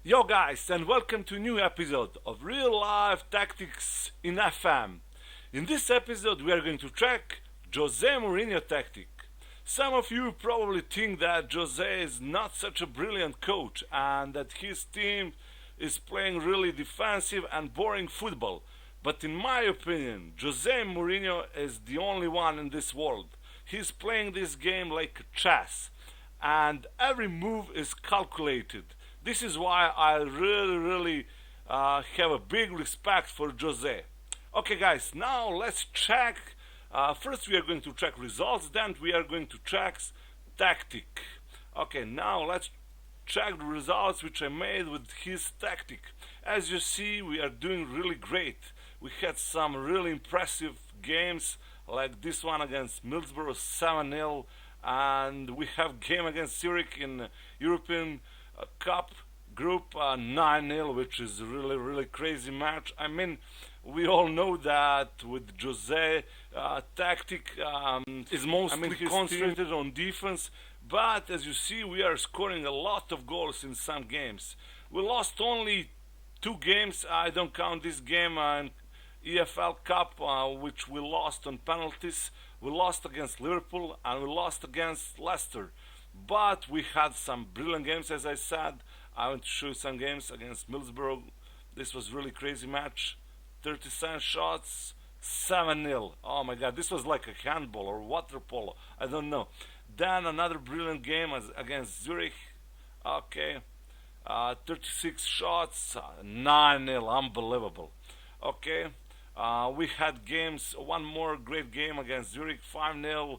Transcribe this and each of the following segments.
Yo guys, and welcome to a new episode of Real Life Tactics in FM. In this episode we are going to track Jose Mourinho Tactic. Some of you probably think that Jose is not such a brilliant coach and that his team is playing really defensive and boring football. But in my opinion, Jose Mourinho is the only one in this world. He's playing this game like chess, and every move is calculated. This is why I really have a big respect for Jose. Okay guys, now let's check. First we are going to check results, then we are going to check tactic. Okay, now let's check the results which I made with his tactic. As you see, we are doing really great. We had some really impressive games like this one against Middlesbrough 7-0, and we have game against Zurich in European Cup group 9-0, which is a really crazy match. I mean, we all know that with Jose tactic is mostly concentrated on defense, but as you see, we are scoring a lot of goals in some games. We lost only 2 games. I don't count this game in EFL Cup, which we lost on penalties. We lost against Liverpool and we lost against Leicester. But we had some brilliant games, as I said. I want to show you some games against Middlesbrough. This was really crazy match. 37 shots, 7-0. Oh my god, this was like a handball or water polo. I don't know. Then another brilliant game against Zurich. Okay. 36 shots, 9-0. Unbelievable. Okay. We had games, one more great game against Zurich, 5-0,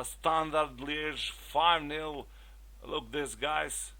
Standard Liège, 5-0. Look this, guys,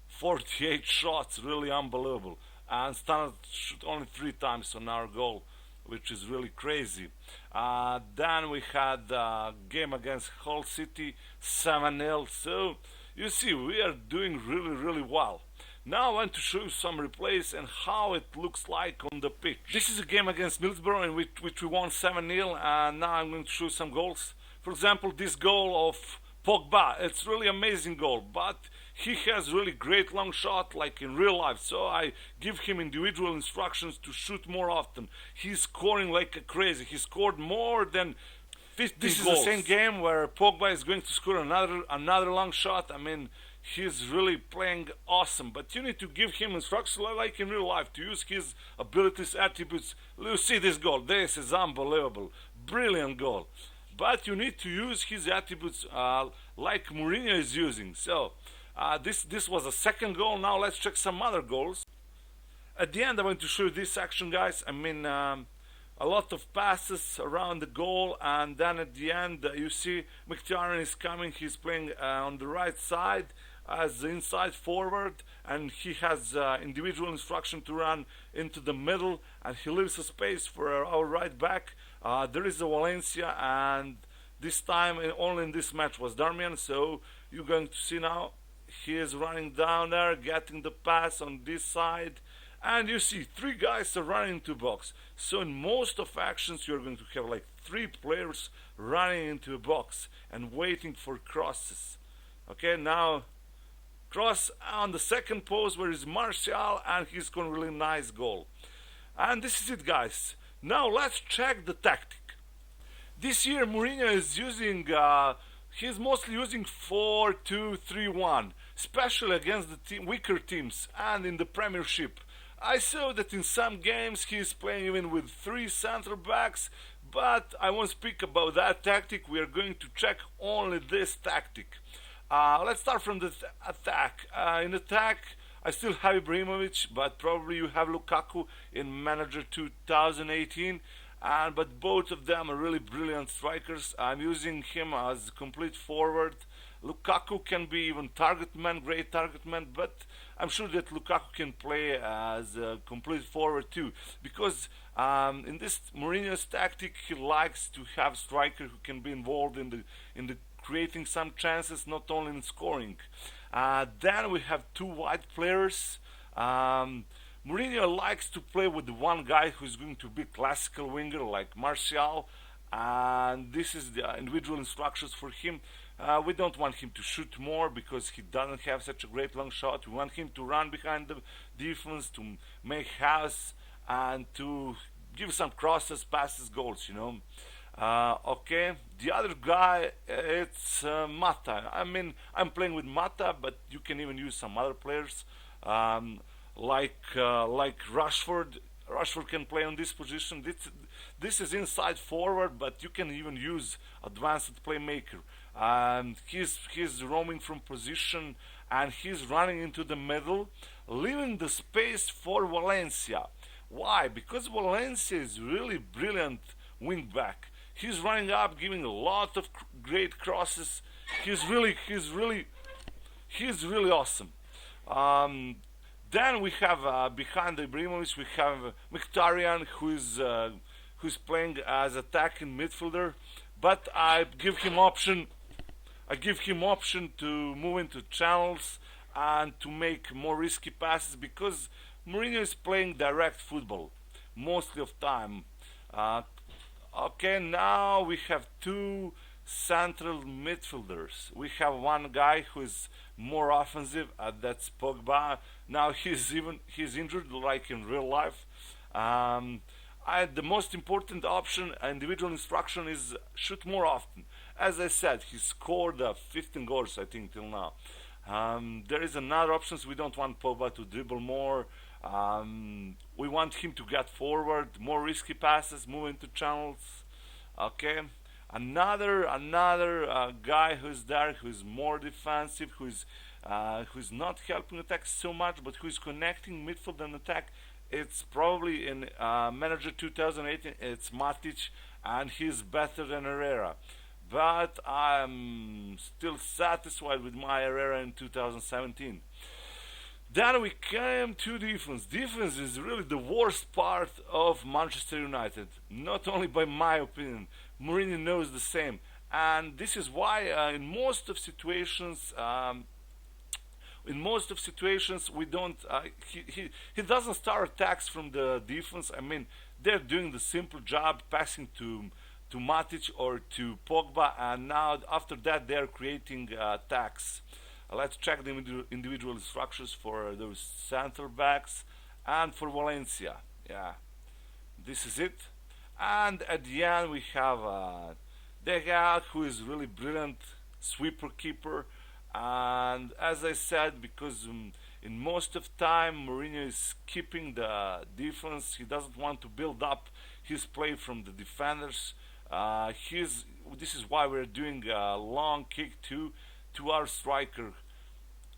48 shots, really unbelievable. And Standard shot only 3 times on our goal, which is really crazy. Then we had a game against Hull City, 7-0. So, you see, we are doing really well. Now I want to show you some replays and how it looks like on the pitch. This is a game against Middlesbrough in which we won 7-0, and now I'm going to show you some goals. For example, this goal of Pogba, it's really amazing goal, but he has really great long shot like in real life, so I give him individual instructions to shoot more often. He's scoring like a crazy. He scored more than 50 This goals. is the same game where Pogba is going to score another long shot. I mean, he's really playing awesome, but you need to give him instructions like in real life to use his abilities, attributes. You see this goal. This is unbelievable. Brilliant goal. But you need to use his attributes like Mourinho is using. So this was a second goal. Now let's check some other goals. At the end I want to show you this action, guys. I mean, a lot of passes around the goal, and then at the end you see Mkhitaryan is coming. He's playing on the right side as the inside forward, and he has individual instruction to run into the middle, and he leaves a space for our right back. There is a Valencia, and this time only in this match was Darmian. So you're going to see now he is running down there, getting the pass on this side, and you see 3 guys are running into box. So in most of actions you're going to have like 3 players running into a box and waiting for crosses. Okay, now cross on the second post where is Martial, and he's got a really nice goal. And this is it, guys. Now let's check the tactic. This year Mourinho is using he's mostly using 4-2-3-1, especially against the weaker teams and in the Premiership. I saw that in some games he is playing even with 3 center backs, but I won't speak about that tactic. We are going to check only this tactic. Let's start from the attack. In attack, I still have Ibrahimovic, but probably you have Lukaku in Manager 2018. But both of them are really brilliant strikers. I'm using him as complete forward. Lukaku can be even target man, great target man, but I'm sure that Lukaku can play as a complete forward too, because in this Mourinho's tactic he likes to have striker who can be involved in the creating some chances, not only in scoring. Then we have 2 wide players. Mourinho likes to play with one guy who's going to be classical winger like Martial, and this is the individual instructions for him. We don't want him to shoot more because he doesn't have such a great long shot. We want him to run behind the defense, to make house, and to give some crosses, passes, goals, Okay, the other guy, it's Mata. I mean, I'm playing with Mata, but you can even use some other players, like Rashford. Rashford can play on this position. This is inside forward, but you can even use advanced playmaker. And he's roaming from position, and he's running into the middle, leaving the space for Valencia. Why? Because Valencia is really brilliant wing back. He's running up, giving a lot of great crosses. He's really awesome. Then we have behind Ibrahimovic, we have Mkhitaryan, who's playing as attacking midfielder, but I give him option to move into channels and to make more risky passes because Mourinho is playing direct football mostly of time. Okay, now we have two central midfielders. We have one guy who is more offensive, that's Pogba. Now he's injured like in real life. The most important option, individual instruction, is shoot more often. As I said, he scored 15 goals, I think, till now. There is another option. We don't want Pogba to dribble more. We want him to get forward, more risky passes, move into channels. Okay, another guy who's there, who's more defensive, who's not helping attack so much, but who's connecting midfield and attack. It's probably in Manager 2018. It's Matic, and he's better than Herrera. But I'm still satisfied with my Herrera in 2017. Then we came to defense. Defense is really the worst part of Manchester United. Not only by my opinion, Mourinho knows the same, and this is why in most of situations we don't. He doesn't start attacks from the defense. I mean, they're doing the simple job, passing to Matic or to Pogba, and now after that they're creating attacks. Let's check the individual structures for those center backs and for Valencia. Yeah, this is it. And at the end we have De Gea, who is really brilliant sweeper keeper. And as I said, because in most of time Mourinho is keeping the defense, he doesn't want to build up his play from the defenders. This is why we're doing a long kick to our striker.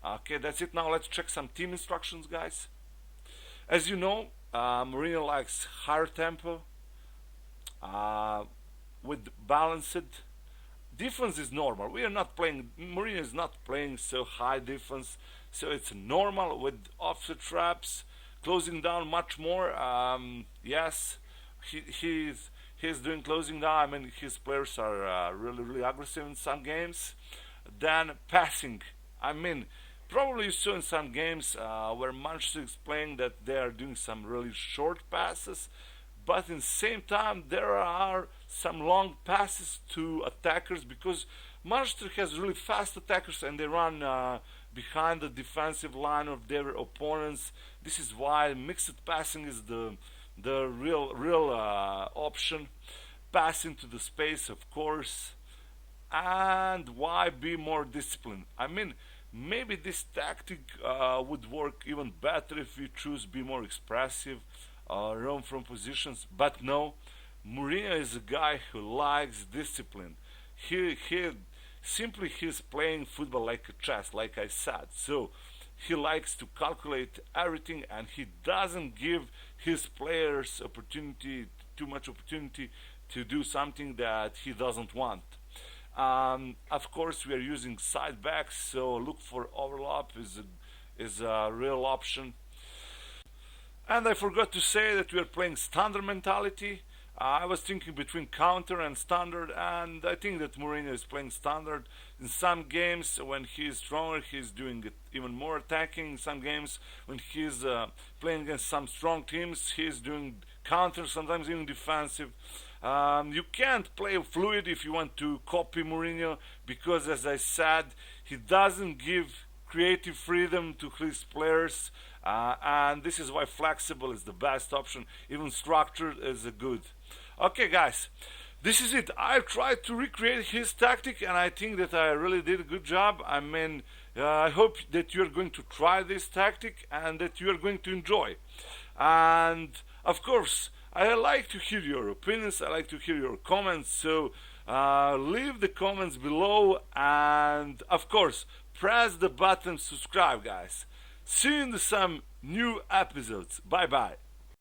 Okay, that's it. Now let's check some team instructions, guys. As you know, Mourinho likes higher tempo with balanced defense. Is normal. We are not playing. Mourinho is not playing so high defense, so it's normal with offset traps, closing down much more. Yes, he's doing closing down. I mean, his players are really aggressive in some games. Then passing. I mean, probably you saw in some games where Manchester is playing that they are doing some really short passes, but in the same time there are some long passes to attackers because Manchester has really fast attackers and they run behind the defensive line of their opponents. This is why mixed passing is the real option. Pass into the space, of course. And why be more disciplined? I mean, maybe this tactic would work even better if we choose be more expressive, roam from positions. But no, Mourinho is a guy who likes discipline. He's playing football like a chess, like I said. So he likes to calculate everything, and he doesn't give his players too much opportunity to do something that he doesn't want. Of course, we are using side backs, so look for overlap is a real option. And I forgot to say that we are playing standard mentality. I was thinking between counter and standard, and I think that Mourinho is playing standard. In some games, when he is stronger, he's doing it even more attacking. In some games, when he's playing against some strong teams, he's doing counter, sometimes even defensive. You can't play fluid if you want to copy Mourinho, because, as I said, he doesn't give creative freedom to his players, and this is why flexible is the best option. Even structured is a good. Okay, guys, this is it. I tried to recreate his tactic, and I think that I really did a good job. I mean, I hope that you're going to try this tactic and that you're going to enjoy. And of course, I like to hear your opinions. I like to hear your comments. So leave the comments below, and of course, press the button subscribe, guys. See you in some new episodes. Bye bye.